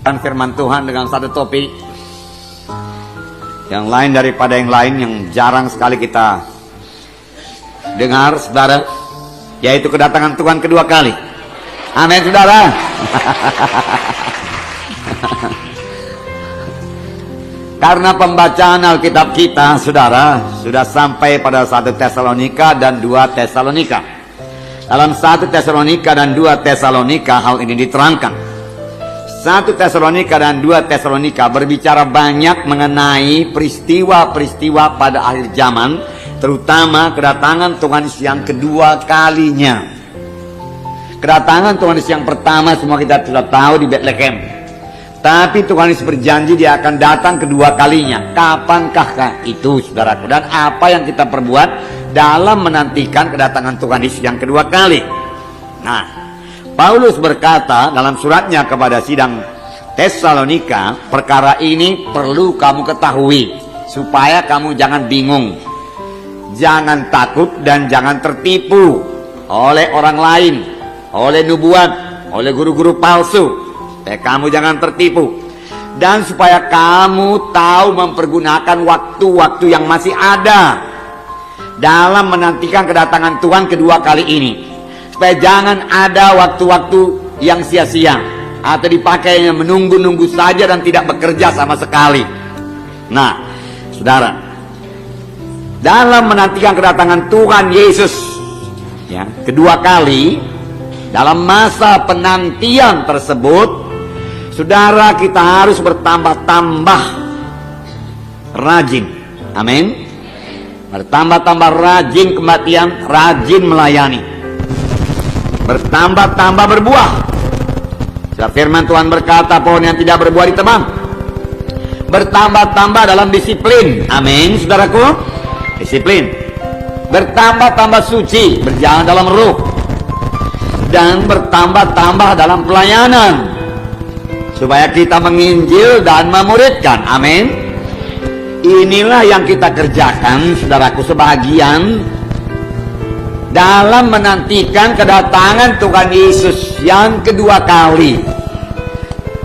Firman Tuhan dengan satu topik yang lain daripada yang lain, yang jarang sekali kita dengar, saudara, yaitu kedatangan Tuhan kedua kali. Amin, saudara. Karena pembacaan Alkitab kita, saudara, sudah sampai pada 1 Tesalonika dan 2 Tesalonika. Dalam 1 Tesalonika dan 2 Tesalonika hal ini diterangkan. 1 Tesalonika dan 2 Tesalonika berbicara banyak mengenai peristiwa-peristiwa pada akhir zaman, terutama kedatangan Tuhan Yesus yang kedua kalinya. Kedatangan Tuhan Yesus yang pertama semua kita sudah tahu di Bethlehem. Tapi Tuhan Yesus berjanji Dia akan datang kedua kalinya. Kapankah itu, saudaraku? Dan apa yang kita perbuat dalam menantikan kedatangan Tuhan Yesus yang kedua kali? Nah, Paulus berkata dalam suratnya kepada sidang Tesalonika, perkara ini perlu kamu ketahui, supaya kamu jangan bingung, jangan takut, dan jangan tertipu oleh orang lain, oleh nubuat, oleh guru-guru palsu. Supaya kamu jangan tertipu, dan supaya kamu tahu mempergunakan waktu-waktu yang masih ada dalam menantikan kedatangan Tuhan kedua kali ini. Supaya jangan ada waktu-waktu yang sia-sia atau dipakainya menunggu-nunggu saja dan tidak bekerja sama sekali. Nah, saudara, dalam menantikan kedatangan Tuhan Yesus ya, kedua kali, dalam masa penantian tersebut, saudara, kita harus bertambah-tambah rajin. Amin. Bertambah-tambah rajin kematian, rajin melayani, bertambah-tambah berbuah. Sebab firman Tuhan berkata, pohon yang tidak berbuah ditebang. Bertambah-tambah dalam disiplin. Amin, saudaraku. Disiplin. Bertambah-tambah suci, berjalan dalam ruh. Dan bertambah-tambah dalam pelayanan, supaya kita menginjil dan memuridkan. Amin. Inilah yang kita kerjakan, saudaraku, sebagian dalam menantikan kedatangan Tuhan Yesus yang kedua kali.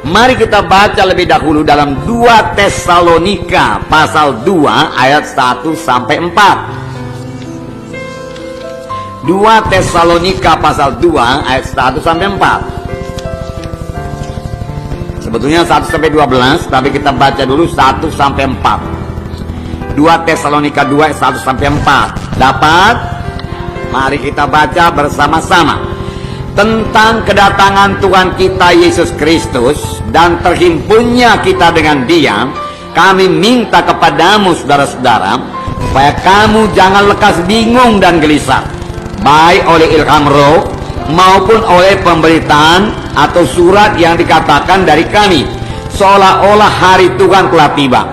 Mari kita baca lebih dahulu dalam 2 Tesalonika pasal 2 ayat 1 sampai 4. 2 Tesalonika pasal 2 ayat 1 sampai 4. Sebetulnya 1 sampai 12, tapi kita baca dulu 1 sampai 4. 2 Tesalonika 2 ayat 1 sampai 4. Dapat? Mari kita baca bersama-sama tentang kedatangan Tuhan kita Yesus Kristus dan terhimpunnya kita dengan Dia. Kami minta kepadamu, saudara-saudara, supaya kamu jangan lekas bingung dan gelisah, baik oleh ilham roh maupun oleh pemberitaan atau surat yang dikatakan dari kami, seolah-olah hari Tuhan telah tiba.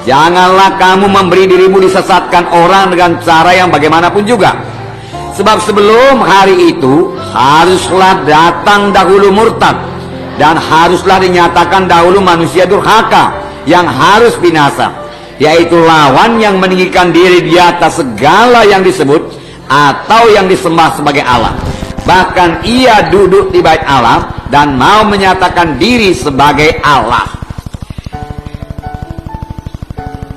Janganlah kamu memberi dirimu disesatkan orang dengan cara yang bagaimanapun juga. Sebab sebelum hari itu haruslah datang dahulu murtad, dan haruslah dinyatakan dahulu manusia durhaka yang harus binasa, yaitu lawan yang meninggikan diri di atas segala yang disebut atau yang disembah sebagai Allah. Bahkan ia duduk di bait Allah dan mau menyatakan diri sebagai Allah.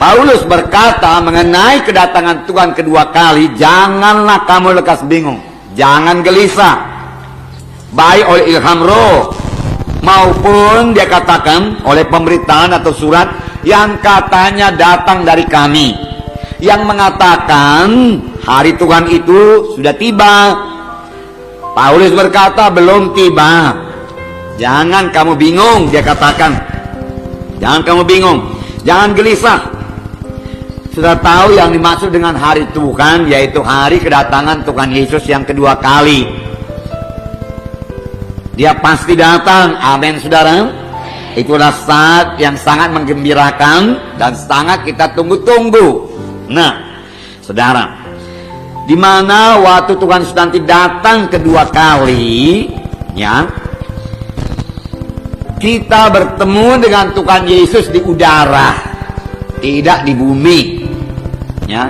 Paulus berkata mengenai kedatangan Tuhan kedua kali, janganlah kamu lekas bingung, jangan gelisah, baik oleh ilham roh maupun dia katakan oleh pemberitaan atau surat yang katanya datang dari kami, yang mengatakan hari Tuhan itu sudah tiba. Paulus berkata belum tiba. Jangan kamu bingung, dia katakan. Jangan kamu bingung, jangan gelisah. Sudah tahu yang dimaksud dengan hari Tuhan, yaitu hari kedatangan Tuhan Yesus yang kedua kali. Dia pasti datang. Amin, saudara. Itulah saat yang sangat menggembirakan dan sangat kita tunggu-tunggu. Nah, saudara, di mana waktu Tuhan Yesus nanti datang kedua kali, ya, kita bertemu dengan Tuhan Yesus di udara, tidak di bumi. Ya,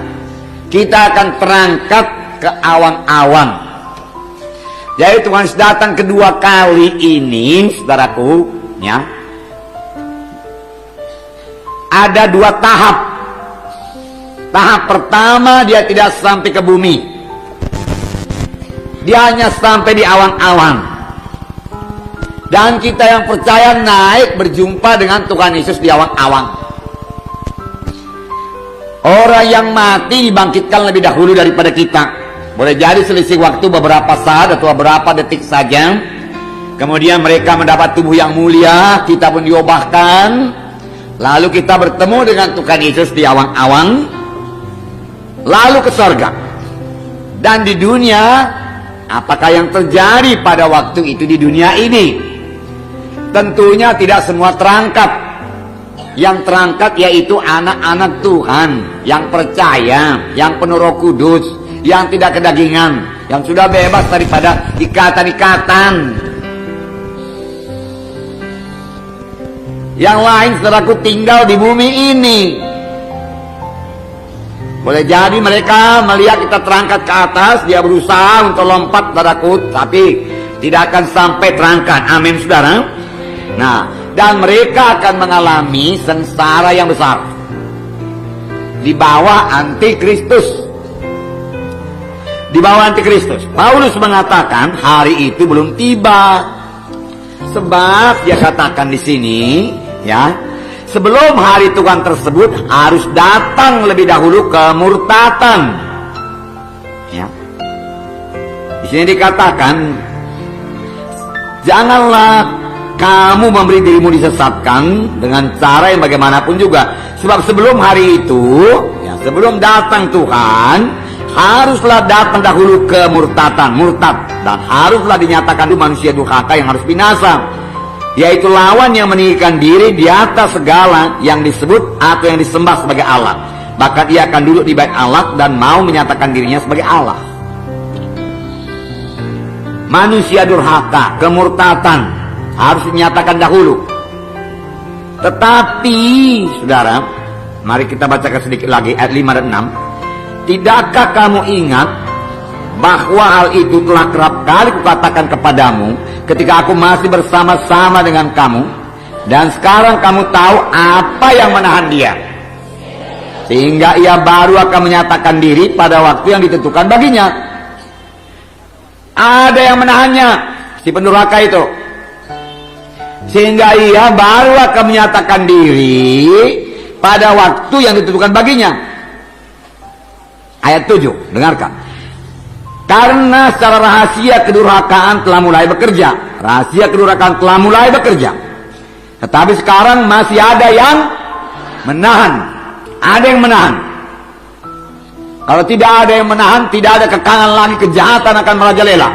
kita akan terangkat ke awan-awan. Jadi Tuhan Yesus datang kedua kali ini, saudaraku, ya, ada dua tahap. Tahap pertama dia tidak sampai ke bumi, dia hanya sampai di awan-awan. Dan kita yang percaya naik berjumpa dengan Tuhan Yesus di awan-awan. Orang yang mati dibangkitkan lebih dahulu daripada kita. Boleh jadi selisih waktu beberapa saat atau beberapa detik saja. Kemudian mereka mendapat tubuh yang mulia, kita pun diubahkan. Lalu kita bertemu dengan Tuhan Yesus di awan-awan, lalu ke surga. Dan di dunia, apakah yang terjadi pada waktu itu di dunia ini? Tentunya tidak semua terangkat. Yang terangkat yaitu anak-anak Tuhan yang percaya, yang penuh Roh Kudus, yang tidak kedagingan, yang sudah bebas daripada ikatan-ikatan. Yang lain, saudaraku, tinggal di bumi ini. Boleh jadi mereka melihat kita terangkat ke atas, dia berusaha untuk lompat, saudaraku, tapi tidak akan sampai terangkat. Amin, saudara. Nah, dan mereka akan mengalami sengsara yang besar di bawah antikristus. Di bawah antikristus. Paulus mengatakan hari itu belum tiba. Sebab dia katakan di sini, ya, sebelum hari Tuhan tersebut harus datang lebih dahulu kemurtatan. Ya. Di sini dikatakan, janganlah kamu memberi dirimu disesatkan dengan cara yang bagaimanapun juga. Sebab sebelum hari itu, ya, sebelum datang Tuhan, haruslah datang dahulu kemurtatan, murtad. Dan haruslah dinyatakan itu manusia durhaka yang harus binasa, yaitu lawan yang meninggikan diri di atas segala yang disebut atau yang disembah sebagai Allah. Bahkan ia akan duduk di bait Allah dan mau menyatakan dirinya sebagai Allah. Manusia durhaka, kemurtatan harus dinyatakan dahulu. Tetapi, saudara, mari kita bacakan sedikit lagi ayat 5 dan 6. Tidakkah kamu ingat bahwa hal itu telah kerap kali kukatakan kepadamu ketika aku masih bersama-sama dengan kamu, dan sekarang kamu tahu apa yang menahan dia, sehingga ia baru akan menyatakan diri pada waktu yang ditentukan baginya. Ada yang menahannya, si pendurhaka itu, sehingga ia baru akan menyatakan diri pada waktu yang ditentukan baginya. Ayat 7, dengarkan. Karena secara rahasia kedurhakaan telah mulai bekerja. Rahasia kedurhakaan telah mulai bekerja. Tetapi sekarang masih ada yang menahan. Ada yang menahan. Kalau tidak ada yang menahan, tidak ada kekangan lagi, kejahatan akan merajalela,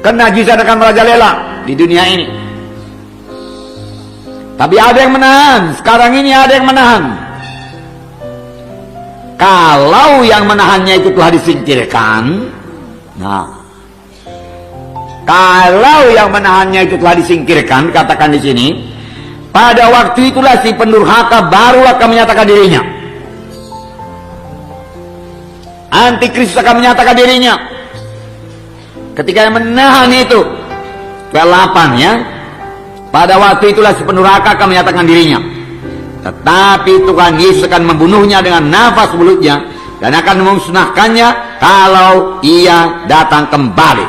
kenajisan akan merajalela di dunia ini. Tapi ada yang menahan. Sekarang ini ada yang menahan. Kalau yang menahannya itu telah disingkirkan, nah, kalau yang menahannya itu telah disingkirkan, katakan di sini, pada waktu itulah si pendurhaka baru akan menyatakan dirinya. Antikristus akan menyatakan dirinya. Ketika yang menahan itu, ke-8 ya, pada waktu itulah si pendurhaka akan menyatakan dirinya. Tetapi Tuhan Yesus akan membunuhnya dengan nafas mulutnya dan akan memusnahkannya kalau ia datang kembali.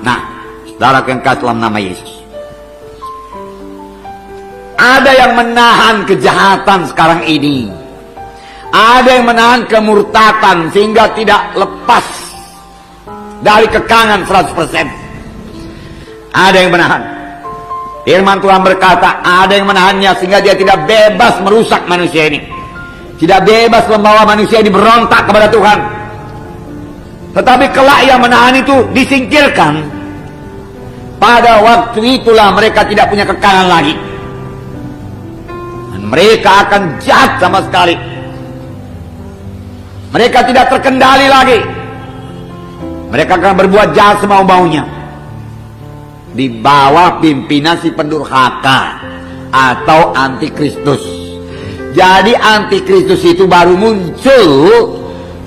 Nah, saudara yang kasih dalam nama Yesus, ada yang menahan kejahatan sekarang ini. Ada yang menahan kemurtatan sehingga tidak lepas dari kekangan 100%. Ada yang menahan. Firman Tuhan berkata, ada yang menahannya sehingga dia tidak bebas merusak manusia ini, tidak bebas membawa manusia ini berontak kepada Tuhan. Tetapi kelak yang menahan itu disingkirkan. Pada waktu itulah mereka tidak punya kekangan lagi, dan mereka akan jahat sama sekali. Mereka tidak terkendali lagi. Mereka akan berbuat jahat semau-maunya di bawah pimpinan si pendurhaka atau antikristus. Jadi antikristus itu baru muncul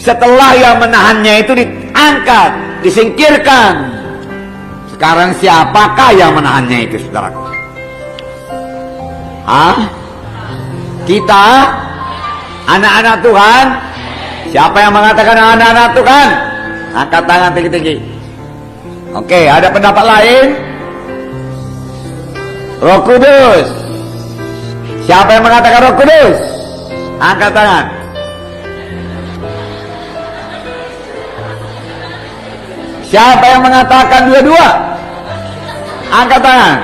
setelah yang menahannya itu diangkat, disingkirkan. Sekarang siapakah yang menahannya itu, saudaraku? Kita anak-anak Tuhan. Siapa yang mengatakan anak-anak Tuhan? Angkat tangan tinggi-tinggi. Oke, ada pendapat lain? Roh Kudus. Siapa yang mengatakan Roh Kudus? Angkat tangan. Siapa yang mengatakan dua-dua? Angkat tangan.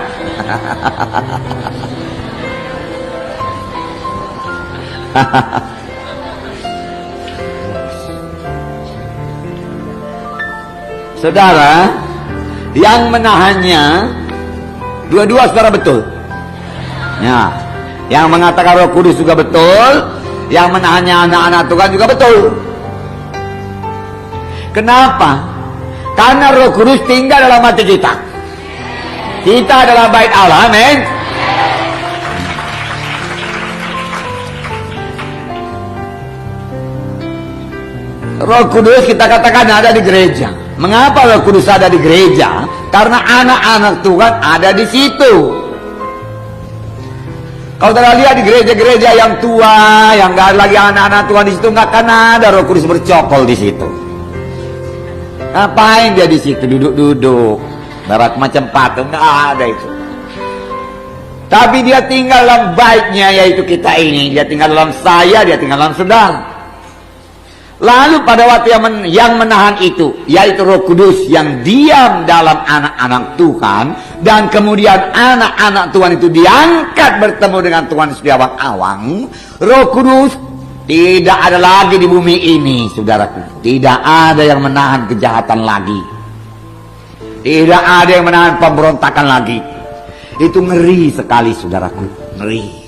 Saudara, yang menahannya dua-dua saudara betul. Ya, yang mengatakan Roh Kudus juga betul, yang menahannya anak-anak Tuhan juga betul. Kenapa? Karena Roh Kudus tinggal dalam hati kita. Kita adalah bait Allah, amin. Roh Kudus kita katakan ada di gereja. Mengapa Roh Kudus ada di gereja? Karena anak-anak Tuhan ada di situ. Kalau kita lihat di gereja-gereja yang tua, yang nggak ada lagi anak-anak Tuhan di situ, nggak akan ada Roh Kudus bercokol di situ. Ngapain dia di situ duduk-duduk, barak macam patung? Nggak ada itu. Tapi dia tinggal dalam baitnya, yaitu kita ini. Dia tinggal dalam saya, dia tinggal dalam saudara. Lalu pada waktu yang menahan itu, yaitu Roh Kudus yang diam dalam anak-anak Tuhan, dan kemudian anak-anak Tuhan itu diangkat bertemu dengan Tuhan di awang-awang, Roh Kudus tidak ada lagi di bumi ini, saudaraku. Tidak ada yang menahan kejahatan lagi. Tidak ada yang menahan pemberontakan lagi. Itu ngeri sekali, saudaraku. Ngeri.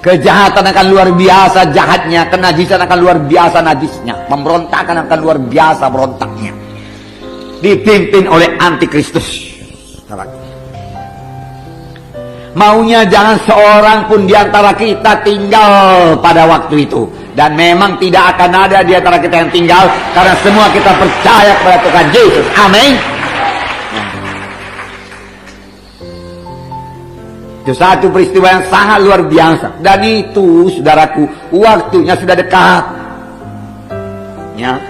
Kejahatan akan luar biasa jahatnya, kenajisan akan luar biasa najisnya, pemberontakan akan luar biasa berontaknya, dipimpin oleh antikristus. Maunya jangan seorang pun di antara kita tinggal pada waktu itu, dan memang tidak akan ada di antara kita yang tinggal, karena semua kita percaya kepada Tuhan Yesus, amin. Itu satu peristiwa yang sangat luar biasa. Dan itu, saudaraku, waktunya sudah dekat. Ya.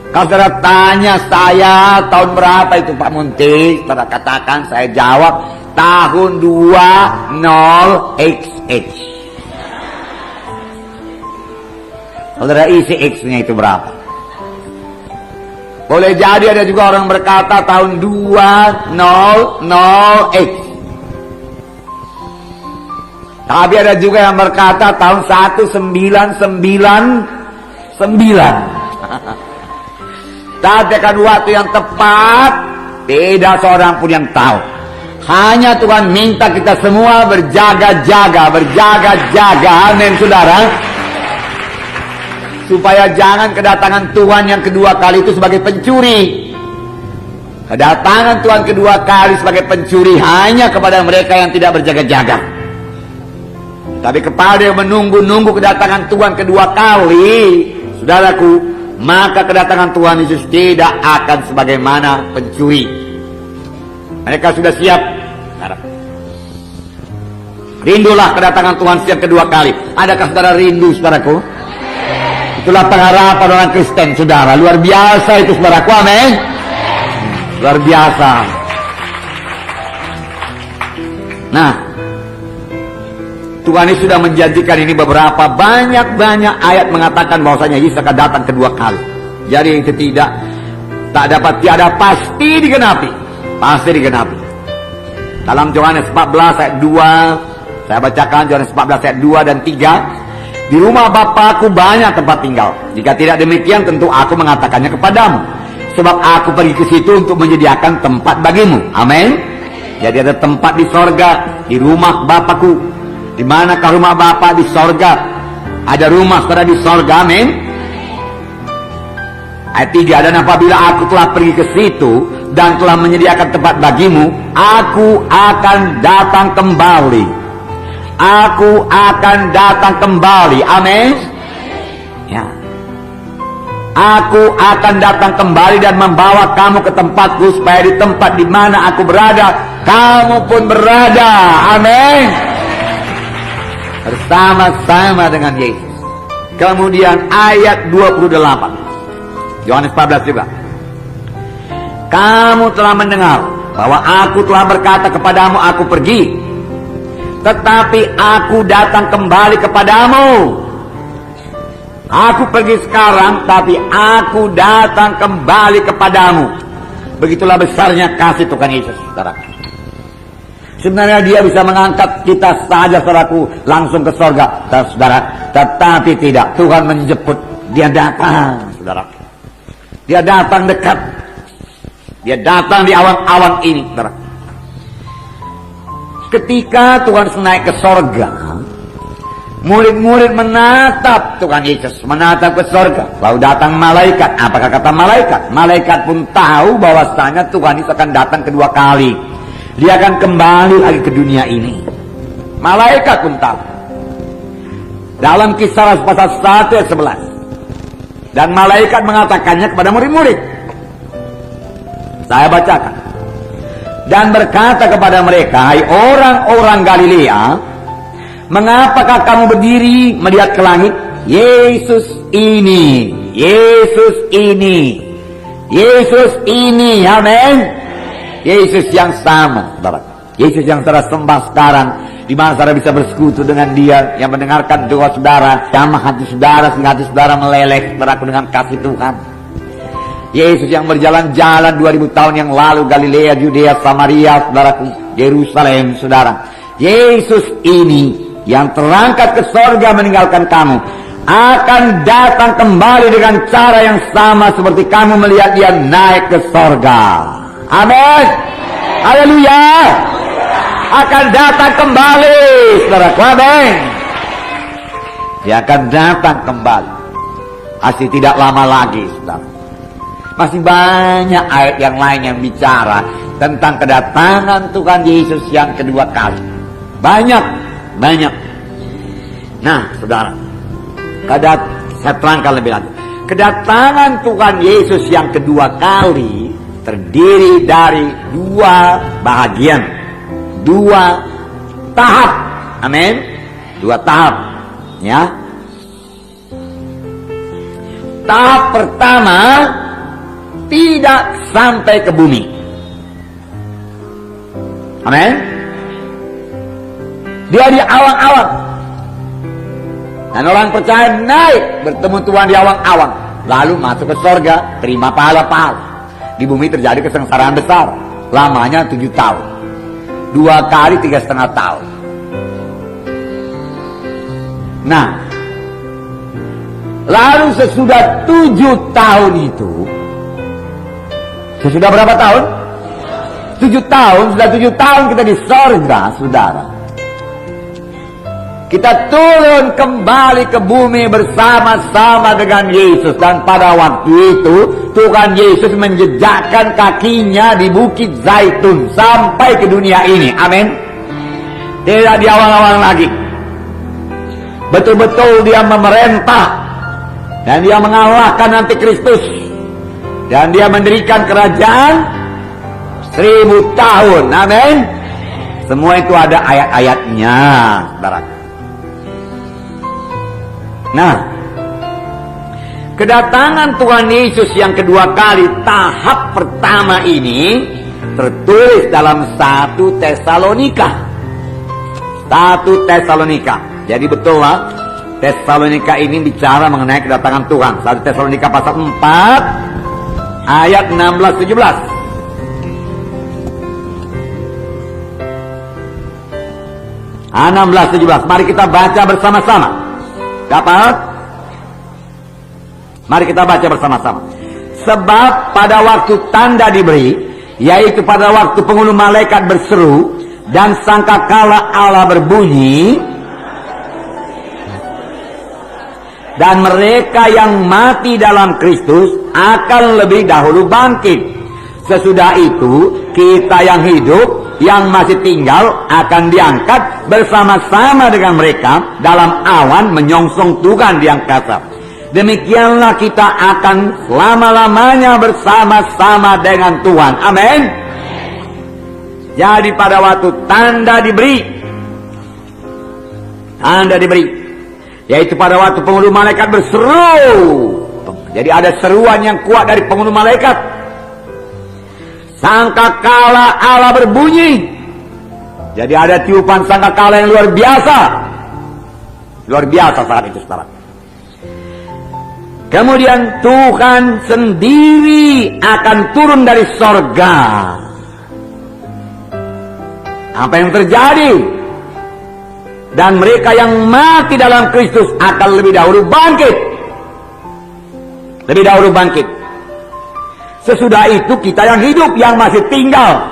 Kalau saudara tanya saya tahun berapa itu Pak Munti, saudara katakan, saya jawab tahun 20XX. Saudara isi X-nya itu berapa? Boleh jadi ada juga orang berkata tahun 200X. Tapi ada juga yang berkata tahun 1999. Tapi akan waktu yang tepat, tidak seorang pun yang tahu. Hanya Tuhan minta kita semua berjaga-jaga, berjaga-jaga, amin saudara. Supaya jangan kedatangan Tuhan yang kedua kali itu sebagai pencuri. Kedatangan Tuhan kedua kali sebagai pencuri hanya kepada mereka yang tidak berjaga-jaga. Tapi kepada yang menunggu-nunggu kedatangan Tuhan kedua kali, saudaraku, maka kedatangan Tuhan Yesus tidak akan sebagaimana pencuri. Mereka sudah siap. Rindulah kedatangan Tuhan yang kedua kali. Adakah saudara rindu, saudaraku? Itulah pengharapan orang Kristen, saudara. Luar biasa itu, saudaraku, amin. Luar biasa. Nah, Tuhan ini sudah menjanjikan ini beberapa banyak ayat mengatakan bahwasanya Yesus akan datang kedua kali. Jadi itu tak dapat tiada pasti digenapi. Pasti digenapi. Dalam Yohanes 14 ayat 2, saya bacakan Yohanes 14 ayat 2 dan 3. Di rumah Bapakku banyak tempat tinggal. Jika tidak demikian, tentu aku mengatakannya kepadamu. Sebab aku pergi ke situ untuk menyediakan tempat bagimu. Amin. Jadi ada tempat di sorga, di rumah Bapakku. Di manakah rumah Bapa? Di sorga. Ada rumah saudara di sorga, amin. Ayat 3, dan apabila aku telah pergi ke situ dan telah menyediakan tempat bagimu, aku akan datang kembali. Aku akan datang kembali, amin. Ya. Aku akan datang kembali dan membawa kamu ke tempatku, supaya di tempat di mana aku berada, kamu pun berada, amin, bersama-sama dengan Yesus. Kemudian ayat 28 Yohanes 14 juga, kamu telah mendengar bahwa aku telah berkata kepadamu, aku pergi, tetapi aku datang kembali kepadamu. Aku pergi sekarang, tapi aku datang kembali kepadamu. Begitulah besarnya kasih Tuhan Yesus, saudara. Sebenarnya dia bisa mengangkat kita saja, saudaraku, langsung ke sorga, saudara. Tetapi tidak, Tuhan menjemput. Dia datang, saudara. Dia datang dekat. Dia datang di awan-awan ini, saudara. Ketika Tuhan naik ke sorga, murid-murid menatap Tuhan Yesus, menatap ke sorga. Lalu datang malaikat. Apakah kata malaikat? Malaikat pun tahu bahwasanya Tuhan Yesus akan datang kedua kali. Dia akan kembali lagi ke dunia ini. Malaikat pun tahu. Dalam Kisah pasal 1 ayat 11. Dan malaikat mengatakannya kepada murid-murid. Saya bacakan. Dan berkata kepada mereka, hai orang-orang Galilea, mengapakah kamu berdiri melihat ke langit? Yesus ini, Yesus ini, Yesus ini, amin. Yesus yang sama, saudara. Yesus yang saudara sembah sekarang, di mana saudara bisa bersekutu dengan Dia, yang mendengarkan doa saudara, jamah hati saudara sehingga hati saudara meleleh, saudaraku, dengan kasih Tuhan. Yesus yang berjalan-jalan 2000 tahun yang lalu, Galilea, Judea, Samaria, saudaraku, Yerusalem, saudara. Yesus ini yang terangkat ke sorga meninggalkan kamu, akan datang kembali dengan cara yang sama seperti kamu melihat Dia naik ke sorga. Amin. Haleluya. Akan datang kembali, saudaraku, amin. Dia akan datang kembali. Masih tidak lama lagi, saudara. Masih banyak ayat yang lain yang bicara tentang kedatangan Tuhan Yesus yang kedua kali. Banyak. Nah, saudara, saya terangkan lebih lanjut. Kedatangan Tuhan Yesus yang kedua kali terdiri dari dua bahagian, dua tahap, amin, dua tahap, ya. Tahap pertama, tidak sampai ke bumi, amin. Dia di awang-awang, dan orang percaya naik bertemu Tuhan di awang-awang, lalu masuk ke sorga, terima pahala-pahala. Di bumi terjadi kesengsaraan besar, lamanya 7 tahun, 2 kali 3,5 tahun. Nah, lalu sesudah 7 tahun itu, sesudah berapa tahun? 7 tahun, sudah 7 tahun kita di sorga, saudara. Kita turun kembali ke bumi bersama-sama dengan Yesus. Dan pada waktu itu Tuhan Yesus menjejakkan kakinya di Bukit Zaitun sampai ke dunia ini, amin. Tidak di awang-awang lagi. Betul-betul Dia memerintah, dan Dia mengalahkan antikristus, dan Dia mendirikan kerajaan 1000 tahun, amin. Semua itu ada ayat-ayatnya, saudara. Nah, kedatangan Tuhan Yesus yang kedua kali, tahap pertama ini tertulis dalam 1 Tesalonika. 1 Tesalonika. Jadi betul lah, Tesalonika ini bicara mengenai kedatangan Tuhan. 1 Tesalonika pasal 4 ayat 16-17. Ah, 16-17. Mari kita baca bersama-sama. Dapat? Mari kita baca bersama-sama. Sebab pada waktu tanda diberi, yaitu pada waktu penghulu malaikat berseru dan sangkakala Allah berbunyi, dan mereka yang mati dalam Kristus akan lebih dahulu bangkit. Sesudah itu kita yang hidup, yang masih tinggal akan diangkat bersama-sama dengan mereka dalam awan menyongsong Tuhan di angkasa. Demikianlah kita akan selama-lamanya bersama-sama dengan Tuhan. Amin. Jadi pada waktu tanda diberi, yaitu pada waktu penghulu malaikat berseru. Jadi ada seruan yang kuat dari penghulu malaikat. Sangkakala Allah berbunyi. Jadi ada tiupan sangkakala yang luar biasa. Luar biasa saat itu, saudara. Kemudian Tuhan sendiri akan turun dari sorga. Apa yang terjadi? Dan mereka yang mati dalam Kristus akan lebih dahulu bangkit. Lebih dahulu bangkit. Sesudah itu kita yang hidup, yang masih tinggal,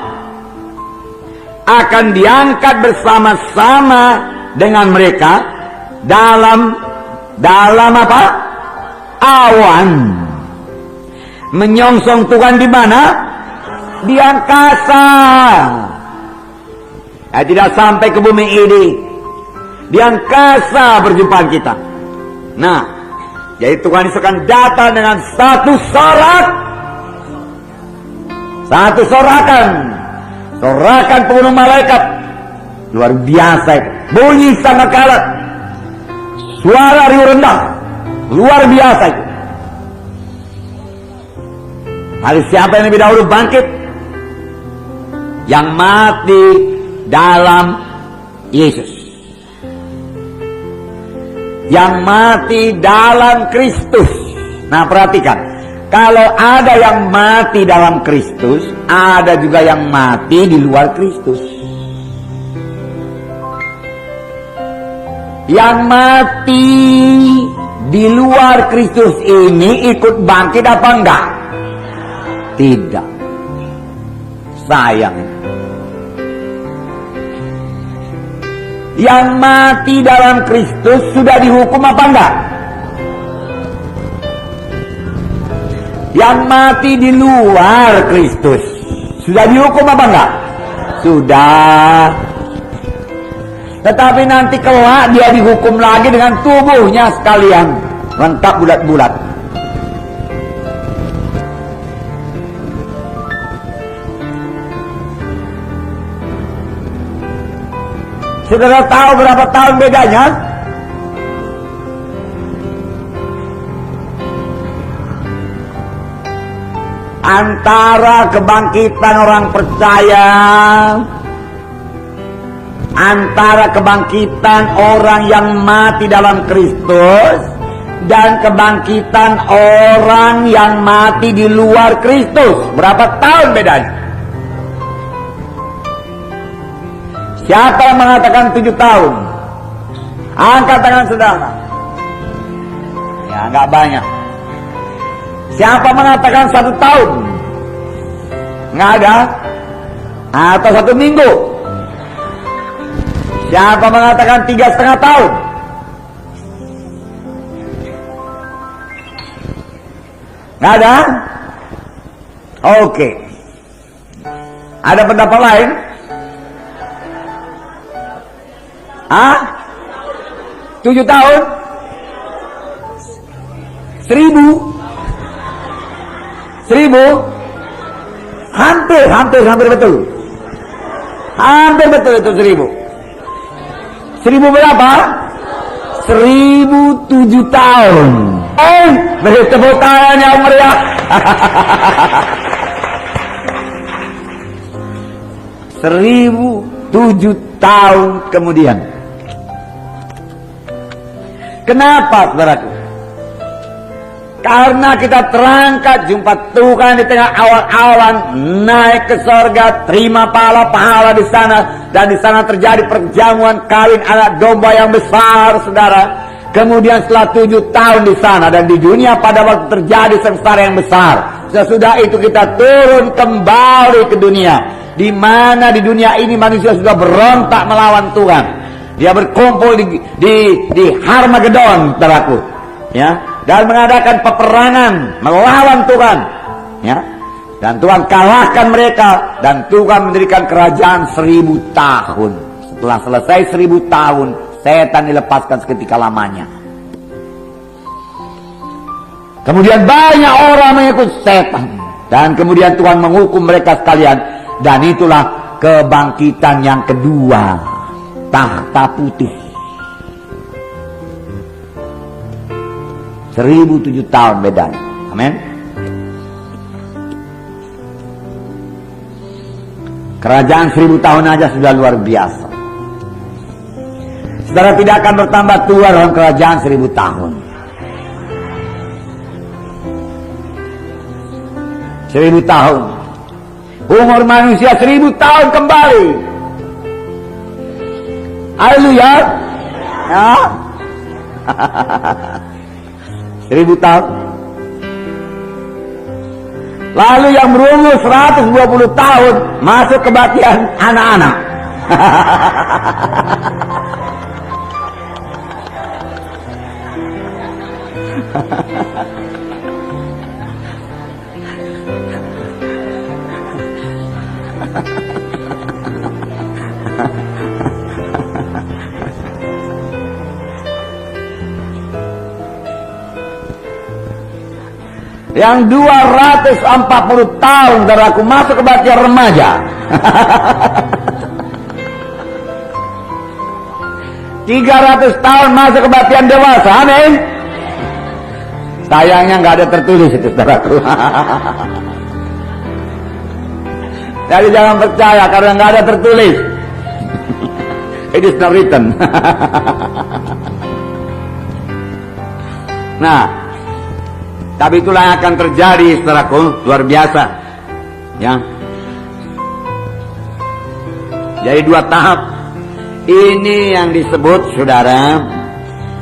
akan diangkat bersama-sama dengan mereka dalam apa? Awan. Menyongsong Tuhan di mana? Di angkasa. Tidak sampai ke bumi ini. Di angkasa perjumpaan kita. Nah, jadi Tuhan Yesus akan datang dengan satu sorak. Satu sorakan. Sorakan penghulu malaikat. Luar biasa itu. Bunyi sangkakala. Suara riuh rendah. Luar biasa itu. Lalu siapa yang lebih dahulu bangkit? Yang mati dalam Yesus. Yang mati dalam Kristus. Nah, perhatikan. Kalau ada yang mati dalam Kristus, ada juga yang mati di luar Kristus. Yang mati di luar Kristus ini ikut bangkit apa enggak? Tidak. Sayang. Yang mati dalam Kristus sudah dihukum apa enggak? Yang mati di luar Kristus sudah dihukum apa enggak? Sudah. Tetapi nanti kelak dia dihukum lagi dengan tubuhnya sekalian, lengkap bulat-bulat. Saudara tahu berapa tahun bedanya? Antara kebangkitan orang percaya, antara kebangkitan orang yang mati dalam Kristus dan kebangkitan orang yang mati di luar Kristus. Berapa tahun bedanya? Siapa yang mengatakan 7 tahun? Angkat tangan saudara. Ya, enggak banyak. Siapa mengatakan 1 tahun? Enggak ada. Atau 1 minggu? Siapa mengatakan 3,5 tahun? Enggak ada? Oke. Ada pendapat lain? 7 tahun? 1.000? 1.000? Hampir betul. Hampir betul itu 1.000. 1.000 berapa? 1.007 tahun. Beri tepuk tangan yang meriah. 1.007 tahun kemudian. Kenapa, saudaraku? Karena kita terangkat jumpa Tuhan di tengah awan-awan, naik ke sorga, terima pahala-pahala di sana, dan di sana terjadi perjamuan kawin anak domba yang besar, saudara. Kemudian setelah 7 tahun di sana dan di dunia pada waktu terjadi sengsara yang besar. Sesudah itu kita turun kembali ke dunia, di mana di dunia ini manusia sudah berontak melawan Tuhan. Dia berkumpul di Harmagedon, saudaraku, ya, dan mengadakan peperangan melawan Tuhan, ya, dan Tuhan kalahkan mereka, dan Tuhan mendirikan kerajaan 1.000 tahun. Setelah selesai 1.000 tahun, setan dilepaskan seketika lamanya. Kemudian banyak orang mengikut setan, dan kemudian Tuhan menghukum mereka sekalian, dan itulah kebangkitan yang kedua, tahta putih. 1007 tahun bedanya. Amin. Kerajaan 1000 tahun aja sudah luar biasa. Saudara tidak akan bertambah tua dalam kerajaan 1000 tahun. 1000 tahun. Umur manusia 1000 tahun kembali. Haleluya. Ya. 1000 tahun. Lalu yang berumur 120 tahun masuk kebaktian anak-anak. Yang 240 tahun saudaraku masuk kebaktian remaja. 300 tahun masuk kebaktian dewasa. Amin. Sayangnya nggak ada tertulis itu saudaraku. Jadi jangan percaya karena nggak ada tertulis. It is not written. Nah, tapi itulah yang akan terjadi saudaraku, luar biasa. Ya. Jadi 2 tahap. Ini yang disebut saudara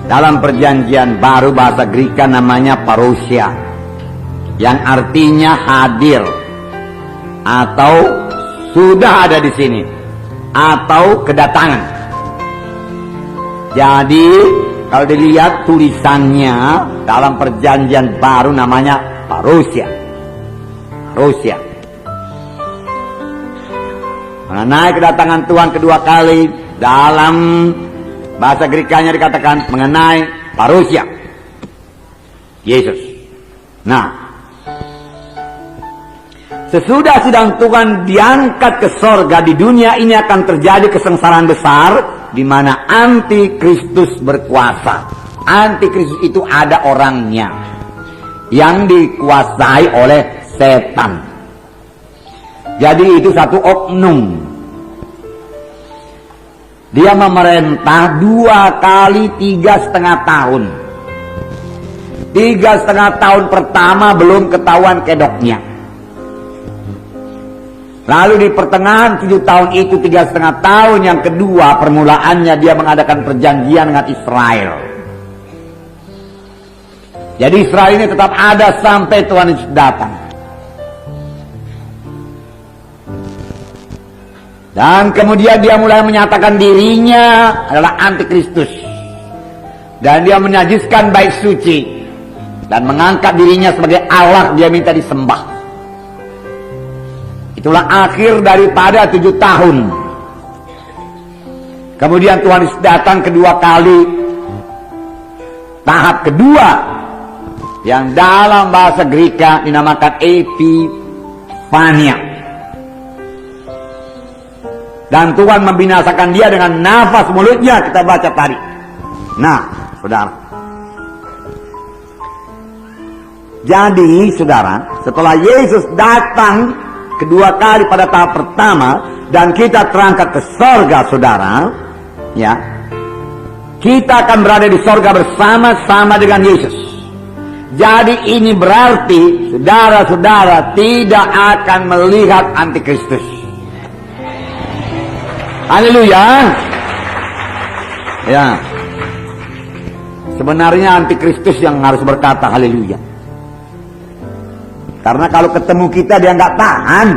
dalam perjanjian baru bahasa Greka namanya parousia, yang artinya hadir atau sudah ada di sini atau kedatangan. Jadi kalau dilihat tulisannya dalam perjanjian baru namanya parousia. Parousia. Mengenai kedatangan Tuhan kedua kali dalam bahasa Grekanya dikatakan mengenai parousia. Yesus. Nah, sesudah sidang Tuhan diangkat ke sorga, di dunia ini akan terjadi kesengsaraan besar di mana antikristus berkuasa. Antikristus itu ada orangnya yang dikuasai oleh setan. Jadi itu satu oknum. Dia memerintah 2 kali 3,5 tahun. 3,5 tahun pertama belum ketahuan kedoknya. Lalu di pertengahan 7 tahun itu 3,5 tahun yang kedua permulaannya dia mengadakan perjanjian dengan Israel. Jadi Israel ini tetap ada sampai Tuhan Yesus datang. Dan kemudian dia mulai menyatakan dirinya adalah antikristus. Dan dia menajiskan bait suci. Dan mengangkat dirinya sebagai Allah, dia minta disembah. Itulah akhir daripada 7 tahun. Kemudian Tuhan Yesus datang kedua kali. Tahap kedua. Yang dalam bahasa Greka dinamakan Epifania. Dan Tuhan membinasakan dia dengan nafas mulutnya, kita baca tadi. Nah, saudara. Jadi, saudara, setelah Yesus datang kedua kali pada tahap pertama, dan kita terangkat ke sorga, saudara, ya, kita akan berada di sorga bersama-sama dengan Yesus. Jadi ini berarti, saudara-saudara tidak akan melihat antikristus. Haleluya. Ya. Sebenarnya antikristus yang harus berkata haleluya. Karena kalau ketemu kita dia nggak tahan.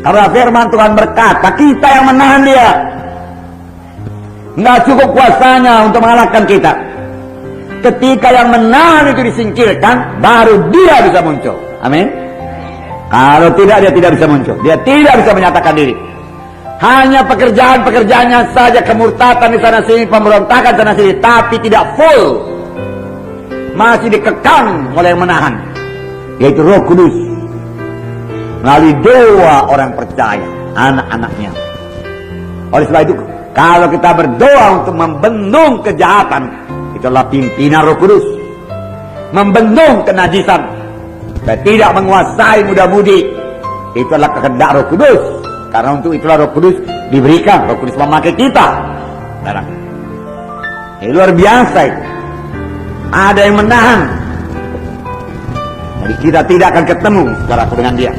Karena firman Tuhan berkata kita yang menahan dia. Nggak cukup kuasanya untuk mengalahkan kita. Ketika yang menahan itu disingkirkan, baru dia bisa muncul. Amin. Kalau tidak, dia tidak bisa muncul. Dia tidak bisa menyatakan diri. Hanya pekerjaan-pekerjaannya saja, kemurtatan di sana sini, pemberontakan sana sini, tapi tidak full. Masih dikekang oleh yang menahan, yaitu Roh Kudus. melalui doa orang percaya, anak-anaknya. Oleh sebab itu, kalau kita berdoa untuk membendung kejahatan, itulah pimpinan Roh Kudus. Membendung kenajisan dan tidak menguasai muda-mudi, itu adalah kehendak Roh Kudus. Karena untuk itulah Roh Kudus diberikan. Roh Kudus memakai kita. Ini luar biasa itu. Ada yang menahan. Jadi kita tidak akan ketemu saudaraku dengan dia.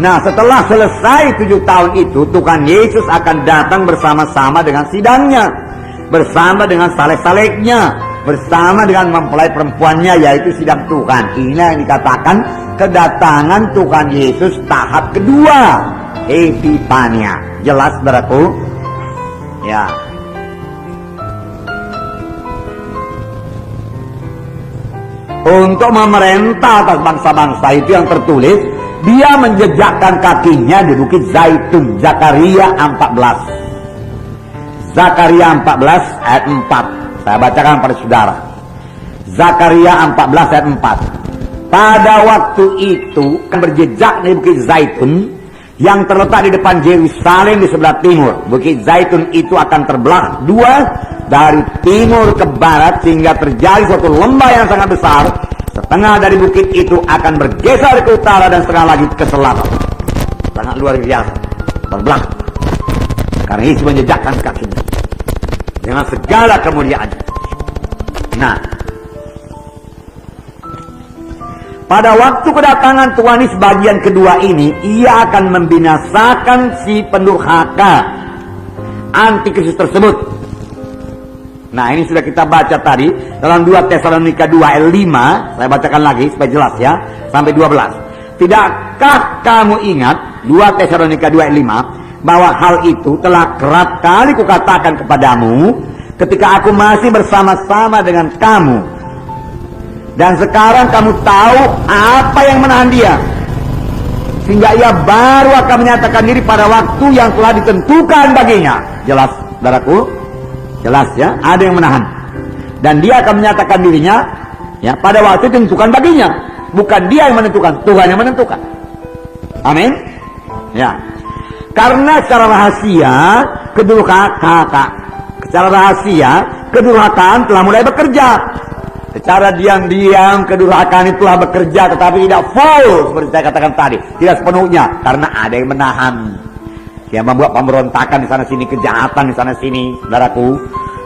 Nah, setelah selesai 7 tahun itu, Tuhan Yesus akan datang bersama-sama dengan sidangnya, bersama dengan saleh-salehnya, bersama dengan mempelai perempuannya, yaitu sidang Tuhan. Ini yang dikatakan kedatangan Tuhan Yesus tahap kedua, Epifania. Jelas, saudaraku? Ya. Untuk memerintah atas bangsa-bangsa itu yang tertulis, dia menjejakkan kakinya di Bukit Zaitun. Zakaria 14. Zakaria 14 ayat 4. Saya bacakan pada saudara. Zakaria 14 ayat 4. Pada waktu itu berjejak di Bukit Zaitun yang terletak di depan Yerusalem di sebelah timur. Bukit Zaitun itu akan terbelah dua dari timur ke barat sehingga terjadi suatu lembah yang sangat besar. Setengah dari bukit itu akan bergeser ke utara dan setengah lagi ke selatan. Sangat luar biasa. Terbelah. Karena Yesus menjejakkan kakinya dengan segala kemuliaannya. Nah, pada waktu kedatangan Tuhan Yesus bagian kedua ini, ia akan membinasakan si pendurhaka antikristus tersebut. Nah, ini sudah kita baca tadi dalam 2 Tesalonika 2 ayat 5. Saya bacakan lagi supaya jelas ya, sampai 12. Tidakkah kamu ingat 2 Tesalonika 2 ayat 5 bahwa hal itu telah kerap kali kukatakan kepadamu ketika aku masih bersama-sama dengan kamu, dan sekarang kamu tahu apa yang menahan dia, sehingga ia baru akan menyatakan diri pada waktu yang telah ditentukan baginya. Jelas, saudaraku? Jelas ya, ada yang menahan. Dan dia akan menyatakan dirinya ya pada waktu ditentukan baginya. Bukan dia yang menentukan, Tuhan yang menentukan. Amin. Ya. Karena secara rahasia kedurhakaan telah mulai bekerja. Secara diam-diam kedurhakaan itu telah bekerja, tetapi tidak full seperti saya katakan tadi, tidak sepenuhnya, karena ada yang menahan. Yang membuat pemberontakan di sana sini, kejahatan di sana sini, saudaraku,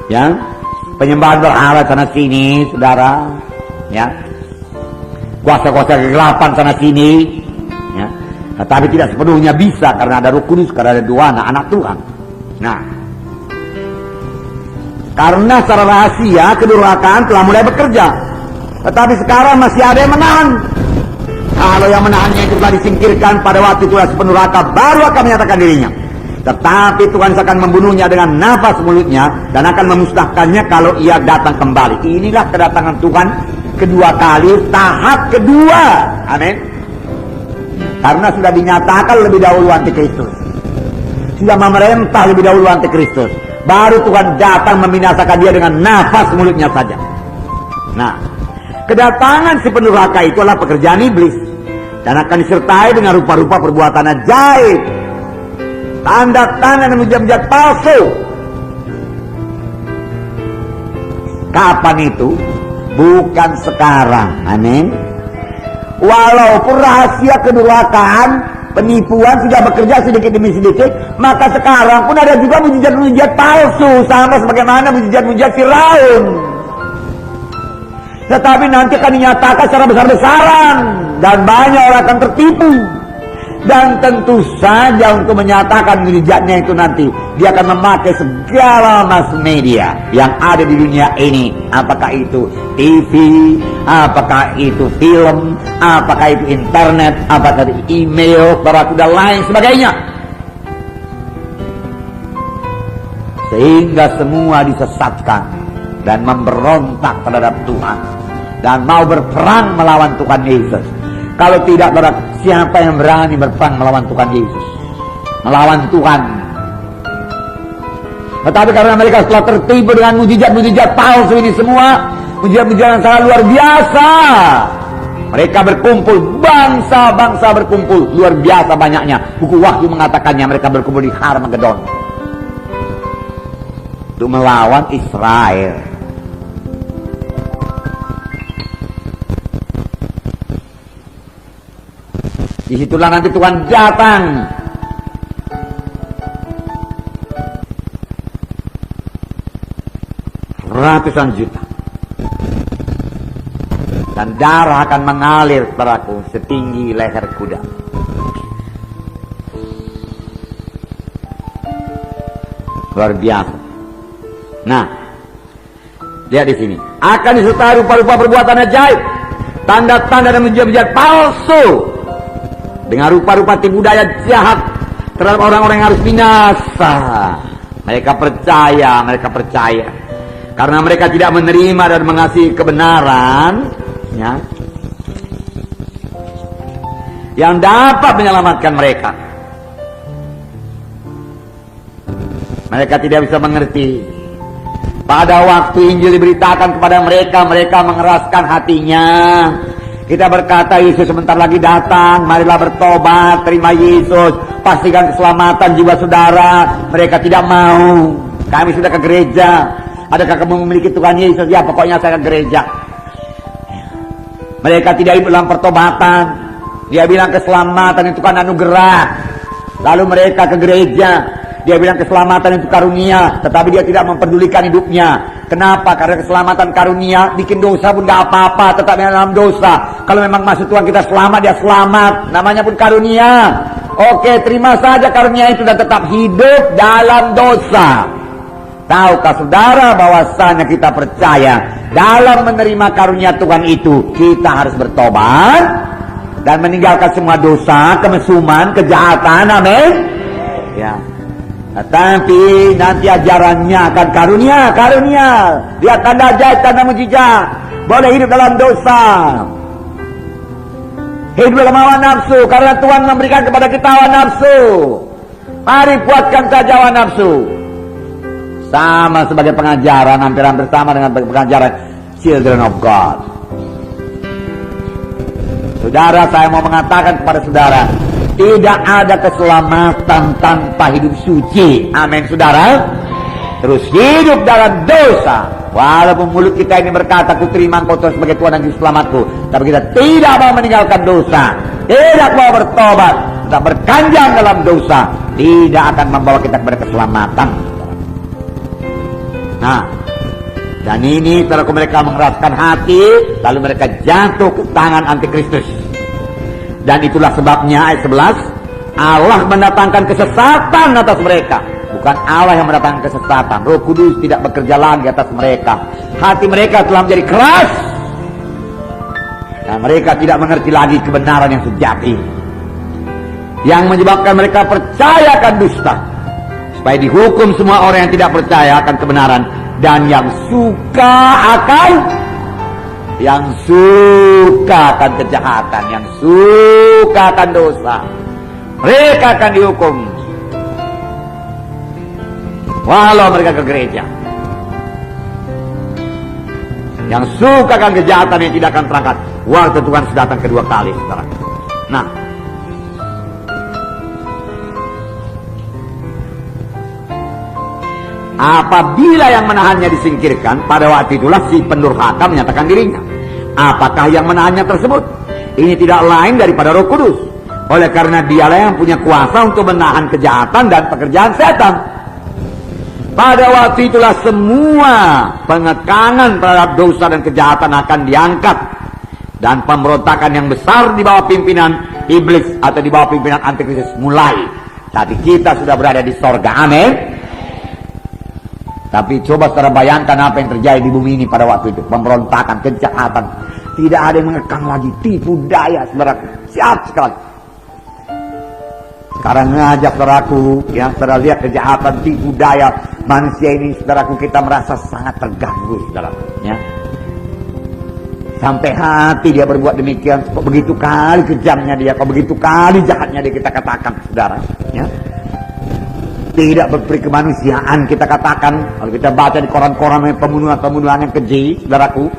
ya, penyembahan berhala di sana sini, saudara, ya, kuasa-kuasa kegelapan sana sini, ya, tetapi tidak sepenuhnya bisa karena ada Roh Kudus, karena ada dua anak Tuhan. Nah, karena secara rahasia kedurhakaan telah mulai bekerja, tetapi sekarang masih ada yang menahan. Kalau yang menahannya itu telah disingkirkan pada waktu itu si pendurhaka baru akan menyatakan dirinya. Tetapi Tuhan akan membunuhnya dengan nafas mulutnya dan akan memusnahkannya kalau ia datang kembali. Inilah kedatangan Tuhan kedua kali, tahap kedua. Amin. Karena sudah dinyatakan lebih dahulu antikristus, sudah memerintah lebih dahulu antikristus, baru Tuhan datang membinasakan dia dengan nafas mulutnya saja. Nah, kedatangan si pendurhaka itu adalah pekerjaan iblis dan akan disertai dengan rupa-rupa perbuatan ajaib, tanda-tanda dan mujizat palsu. Kapan itu? Bukan sekarang. Amin. Walaupun rahasia kedurhakaan, penipuan sudah bekerja sedikit demi sedikit, maka sekarang pun ada juga mujizat-mujizat palsu, sama sebagaimana mujizat-mujizat Firaun. Tetapi nanti akan dinyatakan secara besar-besaran dan banyak orang akan tertipu. Dan tentu saja untuk menyatakan mujizatnya itu nanti dia akan memakai segala mass media yang ada di dunia ini. Apakah itu TV, apakah itu film, apakah itu internet, apakah itu email, barat dan lain sebagainya. Sehingga semua disesatkan dan memberontak terhadap Tuhan dan mau berperang melawan Tuhan Yesus. Kalau tidak, siapa yang berani berperang melawan Tuhan Yesus, melawan Tuhan? Tetapi karena mereka setelah tertipu dengan mujizat-mujizat palsu ini semua, mujizat-mujizat yang sangat luar biasa. Mereka berkumpul, bangsa-bangsa berkumpul, luar biasa banyaknya. Buku Wahyu mengatakannya mereka berkumpul di Harmagedon untuk melawan Israel. Disitulah nanti Tuhan datang. Ratusan juta. Dan darah akan mengalir padaku setinggi leher kuda. Luar biasa. Nah, lihat di sini. Akan disertai rupa-rupa perbuatan ajaib, tanda-tanda dan mujizat-mujizat palsu, dengan rupa-rupa tipu daya jahat terhadap orang-orang yang harus binasa. Mereka percaya. Karena mereka tidak menerima dan mengasihi kebenaran, ya, yang dapat menyelamatkan mereka. Mereka tidak bisa mengerti. Pada waktu Injil diberitakan kepada mereka, mereka mengeraskan hatinya. Kita berkata, Yesus sebentar lagi datang, marilah bertobat, terima Yesus, pastikan keselamatan jiwa saudara. Mereka tidak mau. Kami sudah ke gereja. Adakah kamu memiliki Tuhan Yesus? Ya, pokoknya saya ke gereja. Mereka tidak hidup dalam pertobatan. Dia bilang keselamatan itu kan anugerah. Lalu mereka ke gereja. Dia bilang keselamatan itu karunia, tetapi dia tidak mempedulikan hidupnya. Kenapa? Karena keselamatan karunia, bikin dosa pun gak apa-apa, tetap dalam dosa. Kalau memang maksud Tuhan kita selamat, dia selamat. Namanya pun karunia. Oke, terima saja karunia itu dan tetap hidup dalam dosa. Tahukah saudara bahwasanya kita percaya dalam menerima karunia Tuhan itu kita harus bertobat dan meninggalkan semua dosa, kemesuman, kejahatan. Amin. Ya. Tapi nanti ajarannya akan karunia. Lihat tanda ajaib, tanda mujizat. Boleh hidup dalam dosa, hidup dalam hawa nafsu, karena Tuhan memberikan kepada kita hawa nafsu. Mari puaskan saja hawa nafsu. Sama sebagai pengajaran, hampir-hampir sama dengan pengajaran Children of God. Saudara, saya mau mengatakan kepada saudara, tidak ada keselamatan tanpa hidup suci. Amin, saudara. Terus hidup dalam dosa. Walaupun mulut kita ini berkata, ku terima Engkau Tuhan sebagai Tuhan dan Juru Selamatku, tapi kita tidak mau meninggalkan dosa, tidak mau bertobat, tidak berkanjang dalam dosa, tidak akan membawa kita kepada keselamatan. Nah, dan ini setelah mereka mengeraskan hati, lalu mereka jatuh ke tangan antikristus. Dan itulah sebabnya ayat 11, Allah mendatangkan kesesatan atas mereka. Bukan Allah yang mendatangkan kesesatan. Roh Kudus tidak bekerja lagi atas mereka. Hati mereka telah menjadi keras. Dan mereka tidak mengerti lagi kebenaran yang sejati, yang menyebabkan mereka percaya akan dusta, supaya dihukum semua orang yang tidak percaya akan kebenaran dan yang suka akan kejahatan, yang suka akan dosa. Mereka akan dihukum walau mereka ke gereja. Yang suka akan kejahatan yang tidak akan terangkat waktu Tuhan sudah datang kedua kali, saudara. Nah, apabila yang menahannya disingkirkan, pada waktu itulah si pendurhaka menyatakan dirinya. Apakah yang menahannya tersebut? Ini tidak lain daripada Roh Kudus. Oleh karena dialah yang punya kuasa untuk menahan kejahatan dan pekerjaan setan. Pada waktu itulah semua pengekanan terhadap dosa dan kejahatan akan diangkat. Dan pemberontakan yang besar di bawah pimpinan iblis atau di bawah pimpinan antikristus mulai. Tapi kita sudah berada di sorga. Amin. Tapi coba saudara bayangkan apa yang terjadi di bumi ini pada waktu itu. Pemberontakan, kejahatan. Tidak ada yang mengekang lagi. Tipu daya, saudara. Siap sekali. Sekarang ngajak saudaraku, yang saudara lihat kejahatan, tipu daya manusia ini, saudaraku, kita merasa sangat terganggu, saudaraku. Ya. Sampai hati dia berbuat demikian. Kok begitu kali kejamnya dia, kok begitu kali jahatnya dia, kita katakan, saudara. Ya. Tidak berperi kemanusiaan kita katakan. Kalau kita baca di koran-koran pembunuhan yang keji, saudaraku,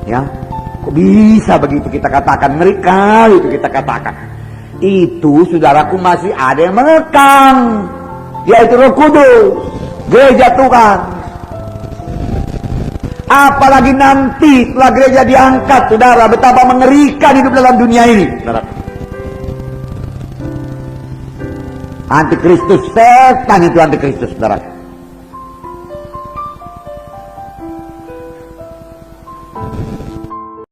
Ya, kok bisa begitu kita katakan? Mereka itu kita katakan. Itu saudaraku masih ada yang mengekang, yaitu Roh Kudus, gereja Tuhan. Apalagi nanti setelah gereja diangkat, saudara, betapa mengerikan hidup dalam dunia ini, saudara. Antikristus, setan itu antikristus, saudara.